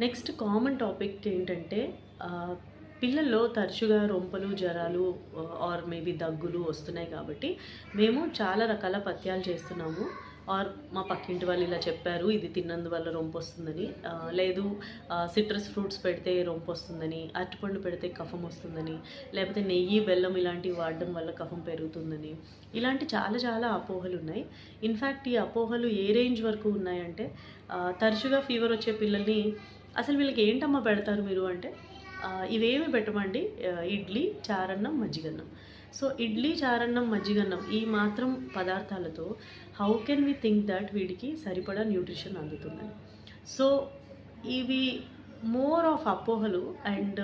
Next common topic ఏంటంటే పిల్లల్లో తరచుగా రొంపలు, జ్వరాలు ఆర్ మేబీ దగ్గులు వస్తున్నాయి కాబట్టి మేము చాలా రకాల పథ్యాలు చేస్తున్నాము. ఆర్ మా పక్కింటి వాళ్ళు ఇలా చెప్పారు, ఇది తిన్నందువల్ల రొంపొస్తుందని. లేదు సిట్రస్ ఫ్రూట్స్ పెడితే రొంపొస్తుందని, అరటిపండు పెడితే కఫం వస్తుందని, లేకపోతే నెయ్యి, బెల్లం ఇలాంటివి వాడడం వల్ల కఫం పెరుగుతుందని, ఇలాంటి చాలా చాలా అపోహలు ఉన్నాయి. ఇన్ఫ్యాక్ట్ ఈ అపోహలు ఏ రేంజ్ వరకు ఉన్నాయంటే తరచుగా ఫీవర్ వచ్చే పిల్లల్ని అసలు వీళ్ళకి ఏంటమ్మా పెడతారు మీరు అంటే ఇవేమి పెట్టమండి, ఇడ్లీ, చారన్నం, మజ్జిగన్నం. సో ఇడ్లీ, చారన్నం, మజ్జిగన్నం ఈ మాత్రం పదార్థాలతో how can we think that వీడికి సరిపడా న్యూట్రిషన్ అందుతుందని. సో ఇవి మోర్ ఆఫ్ అపోహలు and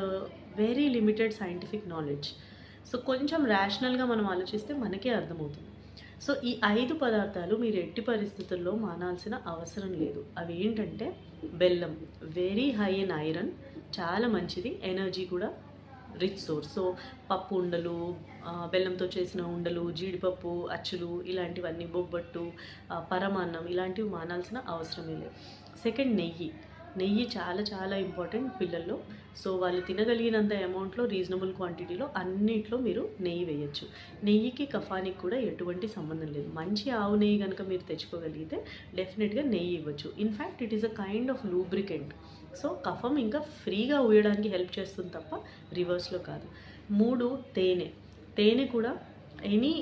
very limited scientific knowledge. So కొంచెం ర్యాషనల్గా మనం ఆలోచిస్తే మనకే అర్థమవుతుంది. సో ఈ 5 పదార్థాలు మీరు ఎట్టి పరిస్థితుల్లో మానాల్సిన అవసరం లేదు. అవి ఏంటంటే బెల్లం, వెరీ హై ఇన్ ఐరన్, చాలా మంచిది, ఎనర్జీ కూడా రిచ్ సోర్స్. సో పప్పు ఉండలు, బెల్లంతో చేసిన ఉండలు, జీడిపప్పు అచ్చులు ఇలాంటివన్నీ, బొబ్బట్టు, పరమాన్నం ఇలాంటివి మానాల్సిన అవసరమే లేదు. సెకండ్ నెయ్యి చాలా చాలా ఇంపార్టెంట్ పిల్లల్లో. సో వాళ్ళు తినగలిగినంత అమౌంట్లో రీజనబుల్ క్వాంటిటీలో అన్నిట్లో మీరు నెయ్యి వేయచ్చు. నెయ్యికి కఫానికి కూడా ఎటువంటి సంబంధం లేదు. మంచి ఆవు నెయ్యి కనుక మీరు తెచ్చుకోగలిగితే డెఫినెట్గా నెయ్యి ఇవ్వచ్చు. In fact it is a kind of lubricant. So కఫం ఇంకా ఫ్రీగా ఊయడానికి హెల్ప్ చేస్తుంది తప్ప రివర్స్లో కాదు. 3 తేనె కూడా ఎనీ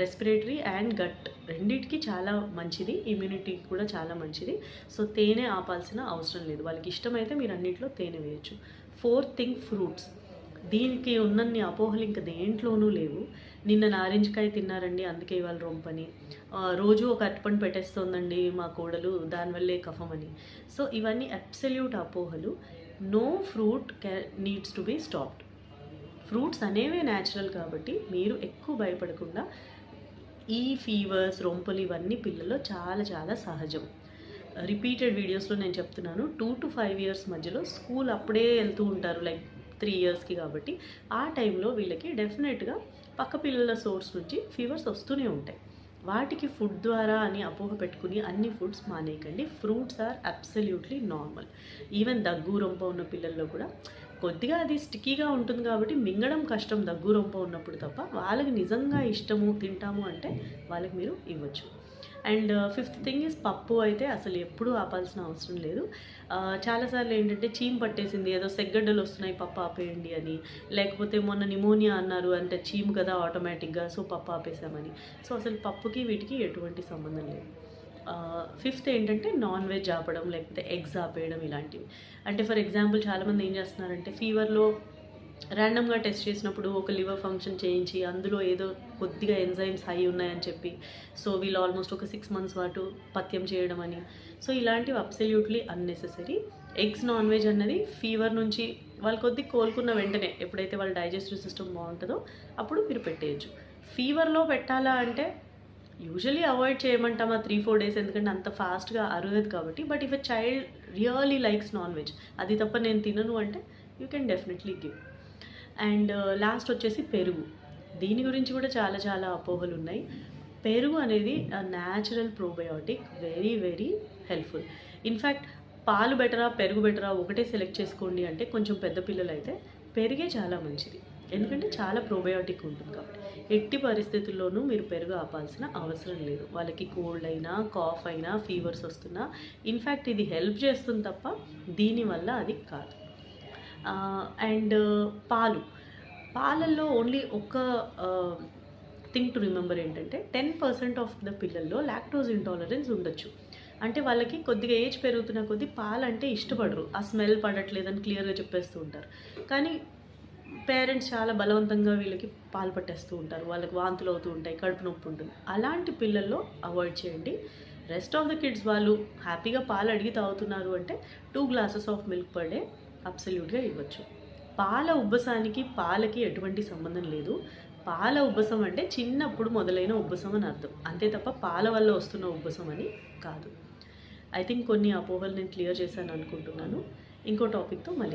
రెస్పిరేటరీ అండ్ గట్ రెండింటికి చాలా మంచిది, ఇమ్యూనిటీకి కూడా చాలా మంచిది. సో తేనె ఆపాల్సిన అవసరం లేదు. వాళ్ళకి ఇష్టమైతే మీరు అన్నింటిలో తేనె వేయచ్చు. 4th thing fruits. దీనికి ఉన్నన్ని అపోహలు ఇంకా దేంట్లోనూ లేవు. నిన్న నారింజకాయ తిన్నారండి అందుకే ఇవాళ రొంపని, రోజు ఒక అరటిపండు పెట్టేస్తోందండి మా కోడలు దానివల్లే కఫం అని. సో ఇవన్నీ అబ్సల్యూట్ అపోహలు. No fruit needs to be stopped. Fruits అనేవే న్యాచురల్ కాబట్టి మీరు ఎక్కువ భయపడకుండా, ఈ ఫీవర్స్, రొంపలు ఇవన్నీ పిల్లల్లో చాలా చాలా సహజం. రిపీటెడ్ వీడియోస్లో నేను చెప్తున్నాను, 2 to 5 ఇయర్స్ మధ్యలో స్కూల్ అప్పుడే వెళ్తూ ఉంటారు, లైక్ 3 ఇయర్స్కి. కాబట్టి ఆ టైంలో వీళ్ళకి డెఫినెట్గా పక్క పిల్లల సోర్స్ నుంచి ఫీవర్స్ వస్తూనే ఉంటాయి. వాటికి ఫుడ్ ద్వారా అని అపోహ పెట్టుకుని అన్ని ఫుడ్స్ మానేయకండి. Fruits are absolutely normal. Even దగ్గు, రొంప ఉన్న పిల్లల్లో కూడా కొద్దిగా అది స్టిక్కీగా ఉంటుంది కాబట్టి మింగడం కష్టం దగ్గు, రొంప ఉన్నప్పుడు తప్ప. వాళ్ళకి నిజంగా ఇష్టము, తింటాము అంటే వాళ్ళకి మీరు ఇవ్వచ్చు. అండ్ 5th థింగ్ ఈజ్ పప్పు అయితే అసలు ఎప్పుడూ ఆపాల్సిన అవసరం లేదు. చాలాసార్లు ఏంటంటే చీమ్ పట్టేసింది, ఏదో సెగ్గడ్డలు వస్తున్నాయి పప్పు ఆపేయండి అని, లేకపోతే మొన్న నిమోనియా అన్నారు అంటే చీమ్ కదా ఆటోమేటిక్గా, సో పప్పు ఆపేసామని. సో అసలు పప్పుకి వీటికి ఎటువంటి సంబంధం లేదు. 5th ఏంటంటే నాన్ వెజ్ ఆపడం, లేకపోతే ఎగ్స్ ఆపేయడం ఇలాంటివి. అంటే ఫర్ ఎగ్జాంపుల్ చాలామంది ఏం చేస్తున్నారంటే ఫీవర్లో ర్యాండమ్గా టెస్ట్ చేసినప్పుడు ఒక లివర్ ఫంక్షన్ చేయించి అందులో ఏదో కొద్దిగా ఎంజైమ్స్ హై ఉన్నాయని చెప్పి సో వీళ్ళు ఆల్మోస్ట్ ఒక 6 months పాటు పథ్యం చేయడం అని. సో ఇలాంటివి absolutely unnecessary. Eggs, non veg అన్నది ఫీవర్ నుంచి వాళ్ళు కొద్దిగా కోలుకున్న వెంటనే, ఎప్పుడైతే వాళ్ళ డైజెస్టివ్ సిస్టమ్ బాగుంటుందో అప్పుడు మీరు పెట్టేయచ్చు. ఫీవర్లో పెట్టాలా అంటే యూజువలీ అవాయిడ్ చేయమంటామా 3-4 days, ఎందుకంటే అంత ఫాస్ట్గా అరగదు కాబట్టి. But if a child really likes non veg, అది తప్ప నేను తినను అంటే you can definitely give. And last వచ్చేసి పెరుగు. దీని గురించి కూడా చాలా చాలా అపోహలు ఉన్నాయి. పెరుగు అనేది natural probiotic, very very helpful. In fact పాలు బెటరా, పెరుగు బెటరా ఒకటే సెలెక్ట్ చేసుకోండి అంటే కొంచెం పెద్ద పిల్లలు అయితే పెరిగే చాలా మంచిది, ఎందుకంటే చాలా ప్రోబయోటిక్ ఉంటుంది కాబట్టి. ఎట్టి పరిస్థితుల్లోనూ మీరు పెరుగు ఆపాల్సిన అవసరం లేదు. వాళ్ళకి కోల్డ్ అయినా, కాఫ్ అయినా, ఫీవర్స్ వస్తున్నా ఇన్ఫ్యాక్ట్ ఇది హెల్ప్ చేస్తుంది తప్ప దీనివల్ల అది కాదు. అండ్ పాలల్లో ఓన్లీ ఒక థింగ్ టు రిమెంబర్ ఏంటంటే 10% ఆఫ్ ద పిల్లల్లో లాక్టోజ్ ఇంటాలరెన్స్ ఉండొచ్చు. అంటే వాళ్ళకి కొద్దిగా ఏజ్ పెరుగుతున్న కొద్దీ పాలంటే ఇష్టపడరు, ఆ స్మెల్ పడట్లేదని క్లియర్గా చెప్పేస్తూ ఉంటారు. కానీ పేరెంట్స్ చాలా బలవంతంగా వీళ్ళకి పాలు పట్టేస్తూ ఉంటారు, వాళ్ళకి వాంతులు అవుతూ ఉంటాయి, కడుపు నొప్పి ఉంటుంది. అలాంటి పిల్లల్లో అవాయిడ్ చేయండి. రెస్ట్ ఆఫ్ ద కిడ్స్ వాళ్ళు హ్యాపీగా పాలు అడిగి తాగుతున్నారు అంటే 2 glasses of milk per day అబ్సల్యూట్గా ఇవ్వచ్చు. పాల ఉబ్బసానికి పాలకి ఎటువంటి సంబంధం లేదు. పాల ఉబ్బసం అంటే చిన్నప్పుడు మొదలైన ఉబ్బసం అని అర్థం, అంతే తప్ప పాల వల్ల వస్తున్న ఉబ్బసం అని కాదు. ఐ థింక్ కొన్ని అపోహలు నేను క్లియర్ చేశాను అనుకుంటున్నాను. ఇంకో టాపిక్తో మళ్ళీ